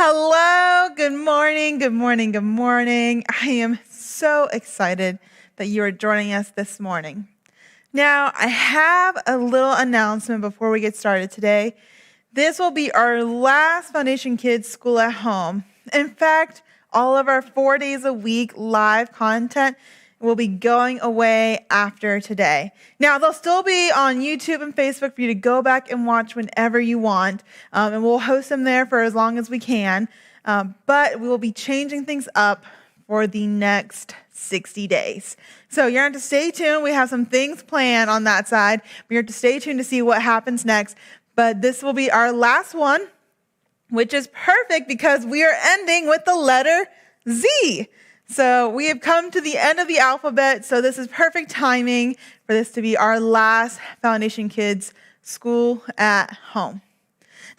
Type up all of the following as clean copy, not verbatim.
Hello, good morning, good morning, good morning. I am so excited that you are joining us this morning. Now, I have a little announcement before we get started today. This will be our last Foundation Kids School at Home. In fact, all of our 4 days a week live content will be going away after today. Now, they'll still be on YouTube and Facebook for you to go back and watch whenever you want, and we'll host them there for as long as we can, but we will be changing things up for the next 60 days. So you're going to stay tuned. We have some things planned on that side. You're going to stay tuned to see what happens next, but this will be our last one, which is perfect because we are ending with the letter Z. So we have come to the end of the alphabet, so this is perfect timing for this to be our last Foundation Kids School at Home.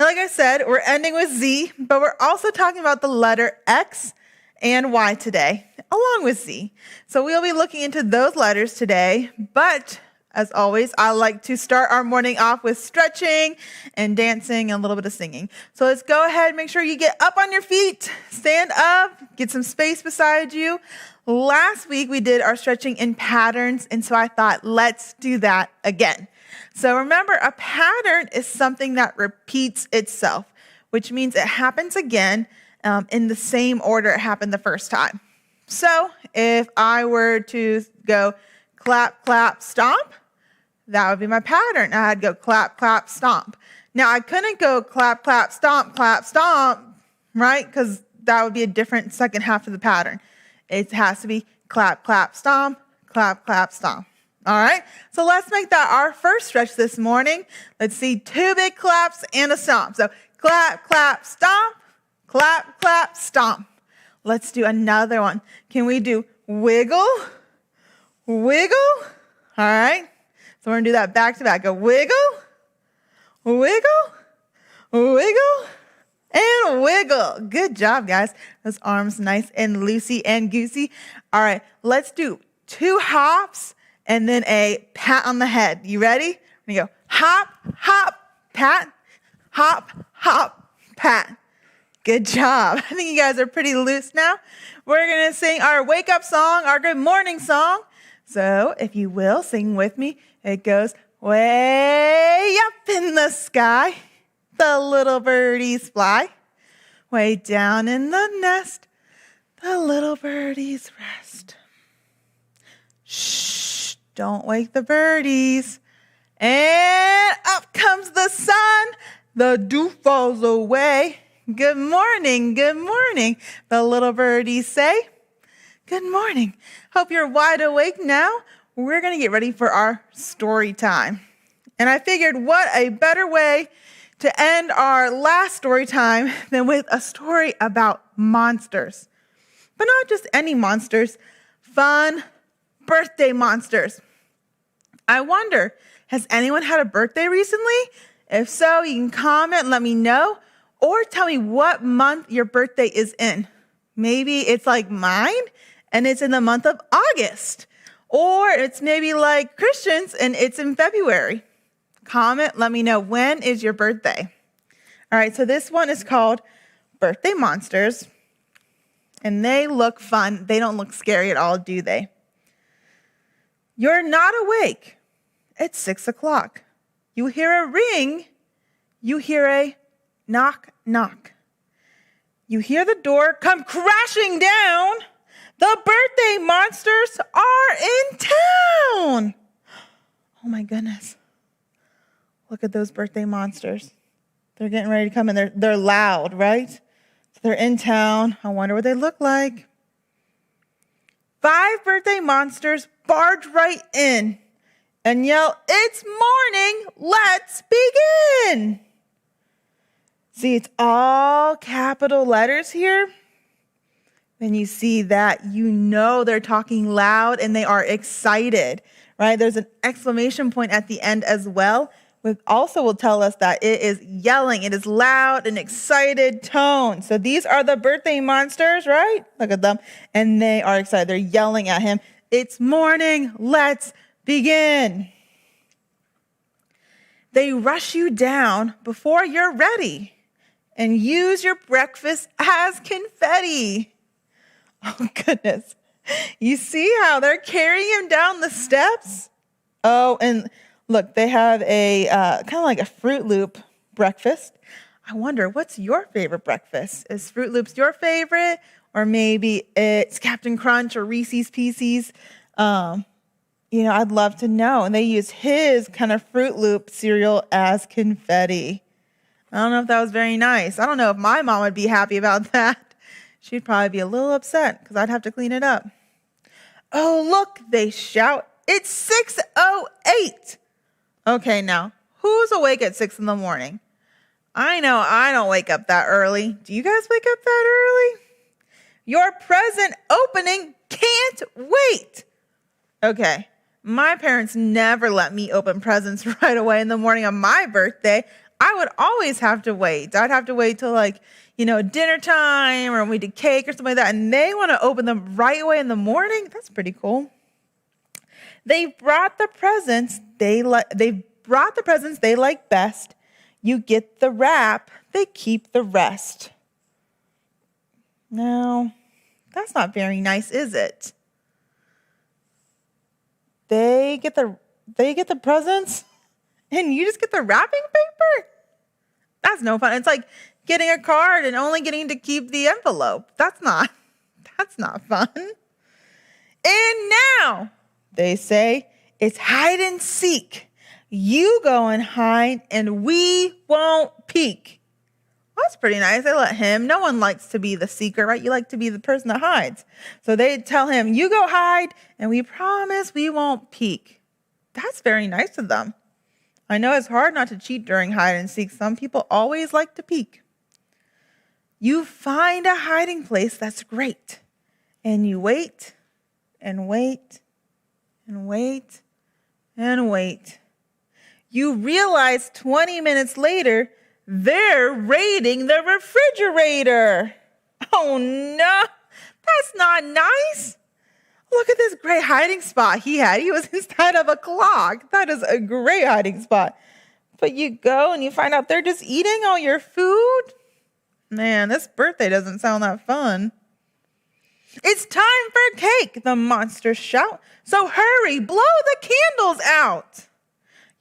Now, like I said, we're ending with Z, but we're also talking about the letter X and Y today, along with Z. So we'll be looking into those letters today, but as always, I like to start our morning off with stretching and dancing and a little bit of singing. So let's go ahead, make sure you get up on your feet, stand up, get some space beside you. Last week, we did our stretching in patterns, and so I thought, let's do that again. So remember, a pattern is something that repeats itself, which means it happens again in the same order it happened the first time. So if I were to go clap, clap, stomp, that would be my pattern. I'd go clap, clap, stomp. Now, I couldn't go clap, clap, stomp, right? Because that would be a different second half of the pattern. It has to be clap, clap, stomp, clap, clap, stomp. All right? So let's make that our first stretch this morning. Let's see 2 big claps and a stomp. So clap, clap, stomp, clap, clap, stomp. Let's do another one. Can we do wiggle, wiggle? All right? So we're going to do that back to back. Go wiggle, wiggle, wiggle, and wiggle. Good job, guys. Those arms nice and loosey and goosey. All right, let's do 2 hops and then a pat on the head. You ready? We go hop, hop, pat, hop, hop, pat. Good job. I think you guys are pretty loose now. We're going to sing our wake up song, our good morning song. So if you will, sing with me. It goes way up in the sky, the little birdies fly. Way down in the nest, the little birdies rest. Shh, don't wake the birdies. And up comes the sun, the dew falls away. Good morning, the little birdies say. Good morning. Hope you're wide awake now. We're going to get ready for our story time. And I figured what a better way to end our last story time than with a story about monsters. But not just any monsters, fun birthday monsters. I wonder, has anyone had a birthday recently? If so, you can comment and let me know, or tell me what month your birthday is in. Maybe it's like mine, and it's in the month of August. Or it's maybe like Christians, and it's in February. Comment, let me know, when is your birthday? All right, so this one is called Birthday Monsters. And they look fun. They don't look scary at all, do they? You're not awake. It's 6 o'clock. You hear a ring. You hear a knock, knock. You hear the door come crashing down. The birthday monsters are in town. Oh my goodness. Look at those birthday monsters. They're getting ready to come in. They're loud, right? So they're in town. I wonder what they look like. 5 birthday monsters barge right in and yell, "It's morning, let's begin." See, it's all capital letters here. When you see that, you know they're talking loud and they are excited, right? There's an exclamation point at the end as well, which also will tell us that it is yelling. It is loud and excited tone. So these are the birthday monsters, right? Look at them. And they are excited. They're yelling at him. It's morning. Let's begin. They rush you down before you're ready. and use your breakfast as confetti. Oh, goodness. You see how they're carrying him down the steps? Oh, and look, they have a kind of like a Fruit Loop breakfast. I wonder, what's your favorite breakfast? Is Fruit Loops your favorite? Or maybe it's Captain Crunch or Reese's Pieces? I'd love to know. And they use his kind of Fruit Loop cereal as confetti. I don't know if that was very nice. I don't know if my mom would be happy about that. She'd probably be a little upset because I'd have to clean it up. Oh, look, they shout. It's 6:08. Okay, now, who's awake at 6 in the morning? I know I don't wake up that early. Do you guys wake up that early? Your present opening can't wait. Okay, my parents never let me open presents right away in the morning on my birthday. I would always have to wait. I'd have to wait till dinner time or when we did cake or something like that. And they want to open them right away in the morning. That's pretty cool. They brought the presents they like best. You get the wrap, they keep the rest. Now, that's not very nice, is it? They get the presents and you just get the wrapping paper? That's no fun. It's like getting a card and only getting to keep the envelope. That's not fun. And now, they say, it's hide and seek. You go and hide and we won't peek. Well, that's pretty nice. They let him. No one likes to be the seeker, right? You like to be the person that hides. So they tell him, you go hide and we promise we won't peek. That's very nice of them. I know it's hard not to cheat during hide and seek. Some people always like to peek. You find a hiding place that's great. And you wait and wait and wait and wait. You realize 20 minutes later, they're raiding the refrigerator. Oh no, that's not nice. Look at this great hiding spot he had. He was inside of a clock. That is a great hiding spot. But you go and you find out they're just eating all your food. Man, this birthday doesn't sound that fun. It's time for cake, the monsters shout. So hurry, blow the candles out.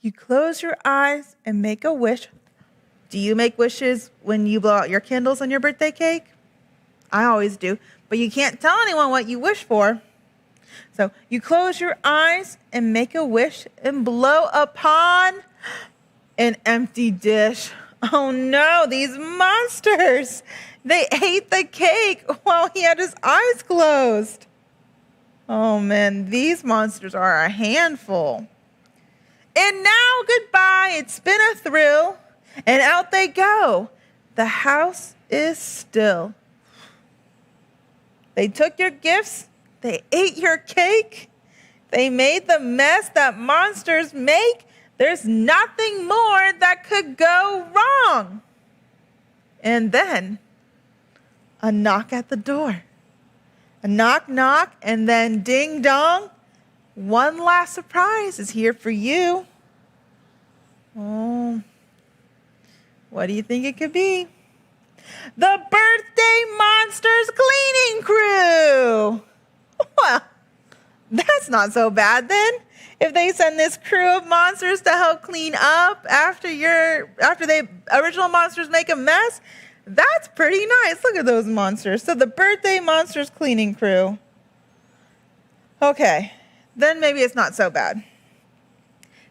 You close your eyes and make a wish. Do you make wishes when you blow out your candles on your birthday cake? I always do, but you can't tell anyone what you wish for. So you close your eyes and make a wish and blow upon an empty dish. Oh no, these monsters. They ate the cake while he had his eyes closed. Oh man, these monsters are a handful. And now goodbye, it's been a thrill. And out they go. The house is still. They took your gifts. They ate your cake. They made the mess that monsters make. There's nothing more that could go wrong. And then a knock at the door. A knock, knock, and then ding dong. One last surprise is here for you. Oh, what do you think it could be? The Birthday Monsters Cleaning Crew. Well, that's not so bad then. If they send this crew of monsters to help clean up after the original monsters make a mess, that's pretty nice. Look at those monsters. So the Birthday Monsters Cleaning Crew. Okay, then maybe it's not so bad.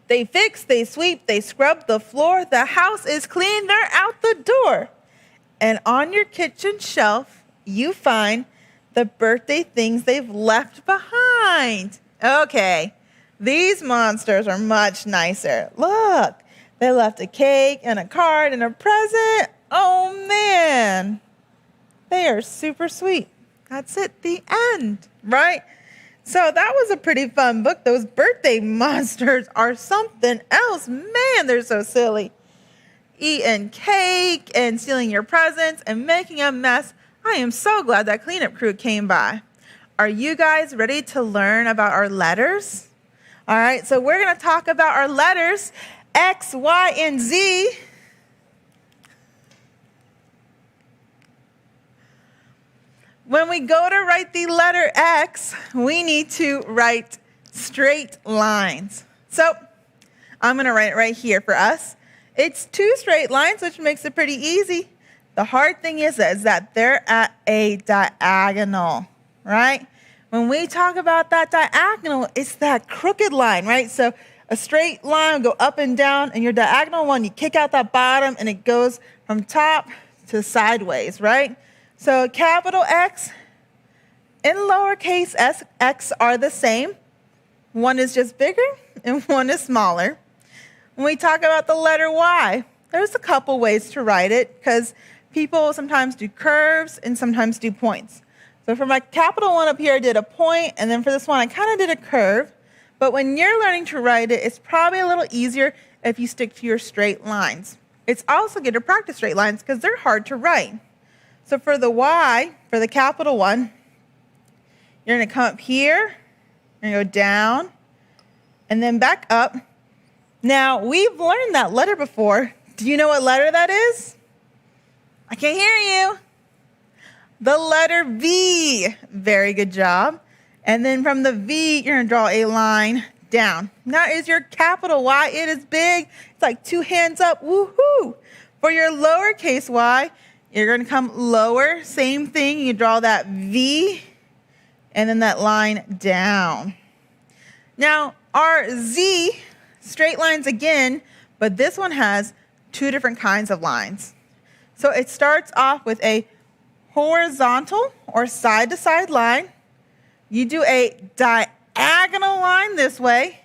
They fix, they sweep, they scrub the floor. The house is clean, they're out the door. And on your kitchen shelf, you find the birthday things they've left behind. Okay, these monsters are much nicer. Look, they left a cake and a card and a present. Oh man, they are super sweet. That's it, the end, right? So that was a pretty fun book. Those birthday monsters are something else. Man, they're so silly. Eating cake and stealing your presents and making a mess. I am so glad that cleanup crew came by. Are you guys ready to learn about our letters? All right, so we're going to talk about our letters, X, Y, and Z. when we go to write the letter X, we need to write straight lines. So I'm going to write it right here for us. It's 2 straight lines, which makes it pretty easy. The hard thing is that they're at a diagonal, right? When we talk about that diagonal, it's that crooked line, right? So a straight line will go up and down, and your diagonal one, you kick out that bottom, and it goes from top to sideways, right? So capital X and lowercase x are the same. One is just bigger, and one is smaller. When we talk about the letter Y, there's a couple ways to write it because people sometimes do curves and sometimes do points. So for my capital one up here, I did a point, and then for this one, I kind of did a curve. But when you're learning to write it, it's probably a little easier if you stick to your straight lines. It's also good to practice straight lines because they're hard to write. So for the Y, for the capital one, you're going to come up here, and go down, and then back up. Now, we've learned that letter before. Do you know what letter that is? I can't hear you. The letter V. Very good job. And then from the V, you're going to draw a line down. Now is your capital Y. It is big. It's like 2 hands up. Woohoo! For your lowercase y, you're going to come lower. Same thing. You draw that V and then that line down. Now, our Z, straight lines again, but this one has 2 different kinds of lines. So it starts off with a horizontal or side-to-side line. You do a diagonal line this way,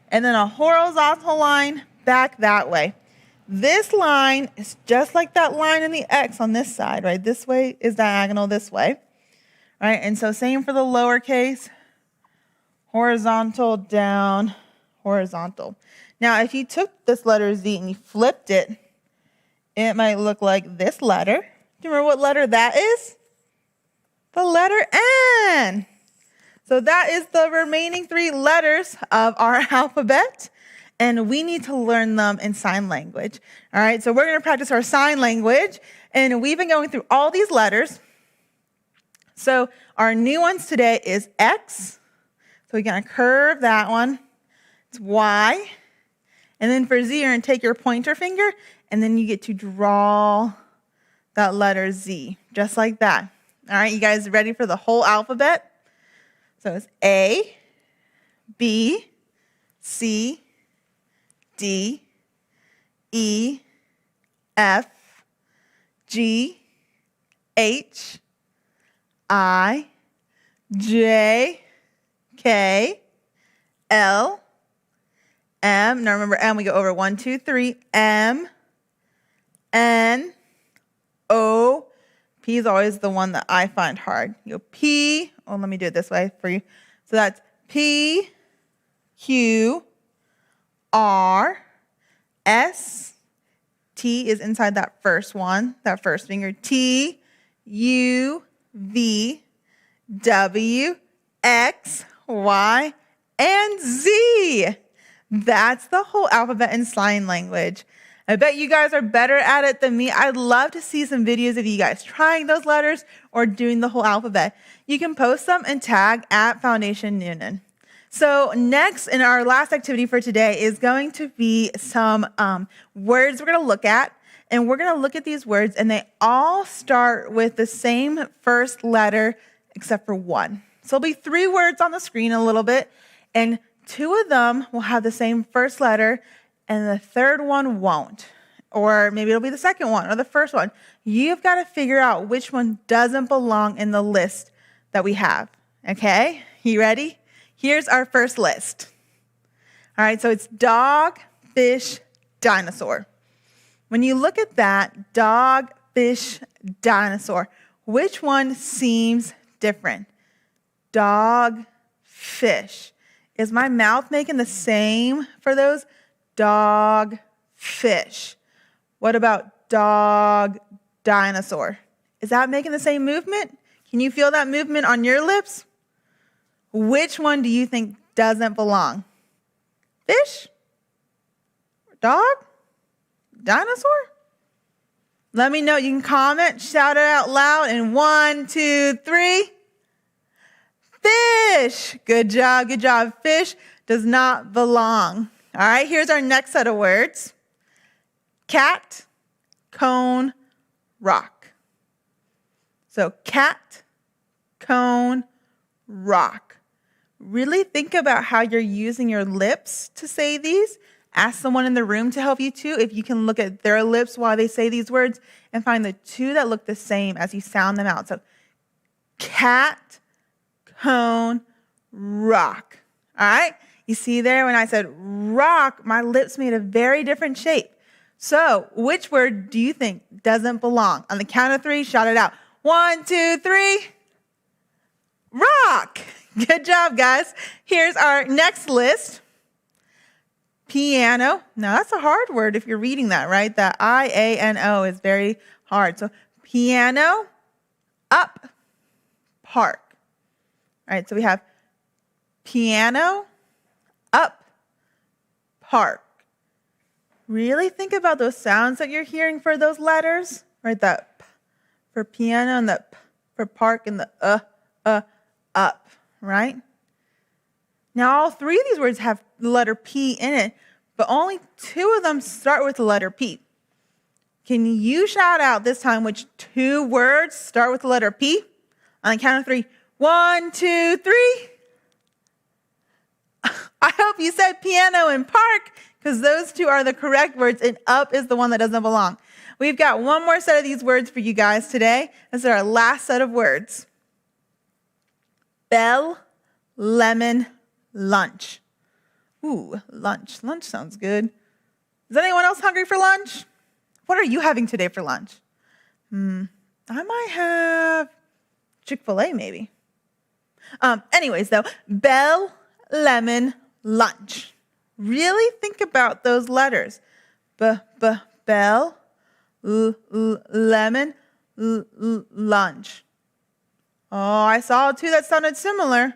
and then a horizontal line back that way. This line is just like that line in the X on this side, right? This way is diagonal this way, right? And so same for the lowercase, horizontal, down, horizontal. Now, if you took this letter Z and you flipped it, it might look like this letter. Do you remember what letter that is? The letter N. So that is the remaining 3 letters of our alphabet, and we need to learn them in sign language. All right, so we're going to practice our sign language, and we've been going through all these letters. So our new ones today is X. So we're going to curve that one. It's Y. And then for Z, you're going to take your pointer finger, and then you get to draw that letter Z, just like that. All right, you guys ready for the whole alphabet? So it's A, B, C, D, E, F, G, H, I, J, K, L, M. Now remember M, we go over 1, 2, 3. M, N, O. P is always the one that I find hard. You go P. Oh, let me do it this way for you. So that's P, Q, R, S. T is inside that first one, that first finger. T, U, V, W, X, Y, and Z. That's the whole alphabet in sign language. I bet you guys are better at it than me. I'd love to see some videos of you guys trying those letters or doing the whole alphabet. You can post them and tag at Foundation Newnan. So next, in our last activity for today is going to be some words we're going to look at. And we're going to look at these words, and they all start with the same first letter except for one. So there'll be 3 words on the screen a little bit, and 2 of them will have the same first letter, and the third one won't. Or maybe it'll be the second one or the first one. You've got to figure out which one doesn't belong in the list that we have. Okay? You ready? Here's our first list. All right, so it's dog, fish, dinosaur. When you look at that, dog, fish, dinosaur, which one seems different? Dog, fish. Is my mouth making the same for those? Dog, fish. What about dog, dinosaur? Is that making the same movement? Can you feel that movement on your lips? Which one do you think doesn't belong? Fish? Dog? Dinosaur? Let me know. You can comment, shout it out loud in 1, 2, 3. Fish. Good job, good job. Fish does not belong. All right, here's our next set of words. Cat, cone, rock. So cat, cone, rock. Really think about how you're using your lips to say these. Ask someone in the room to help you too. If you can look at their lips while they say these words and find the two that look the same as you sound them out. So cat, cone, rock. All right? You see there when I said rock, my lips made a very different shape. So which word do you think doesn't belong? On the count of 3, shout it out. 1, 2, 3. Rock. Good job, guys. Here's our next list. Piano. Now, that's a hard word if you're reading that, right? That I-A-N-O is very hard. So piano, up, park. All right, so we have piano, up, park. Really think about those sounds that you're hearing for those letters, right? That p for piano and the p for park and the up, right? Now, all 3 of these words have the letter P in it, but only 2 of them start with the letter P. Can you shout out this time which 2 words start with the letter P? On the count of 3. 1, 2, 3. I hope you said piano and park, because those 2 are the correct words, and up is the one that doesn't belong. We've got one more set of these words for you guys today. This is our last set of words. Bell, lemon, lunch. Ooh, lunch. Lunch sounds good. Is anyone else hungry for lunch? What are you having today for lunch? I might have Chick-fil-A maybe. Anyways, though, bell, lemon, lunch. Really think about those letters. Bell, lemon, lunch. Oh, I saw 2 that sounded similar.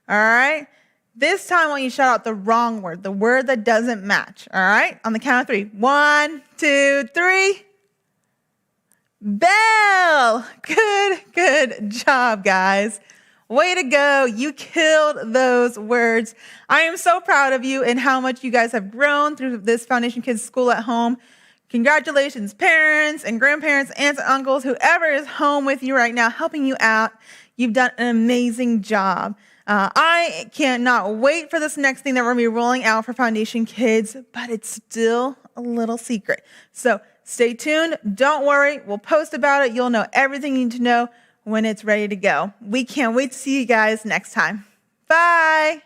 All right. This time I want you to shout out the wrong word, the word that doesn't match. All right. On the count of 3. 1, 2, 3. Bell. Good job, guys. Way to go. You killed those words. I am so proud of you and how much you guys have grown through this Foundation Kids School at Home. Congratulations, parents and grandparents, aunts and uncles, whoever is home with you right now, helping you out. You've done an amazing job. I cannot wait for this next thing that we're going to be rolling out for Foundation Kids, but it's still a little secret. So stay tuned. Don't worry. We'll post about it. You'll know everything you need to know when it's ready to go. We can't wait to see you guys next time. Bye.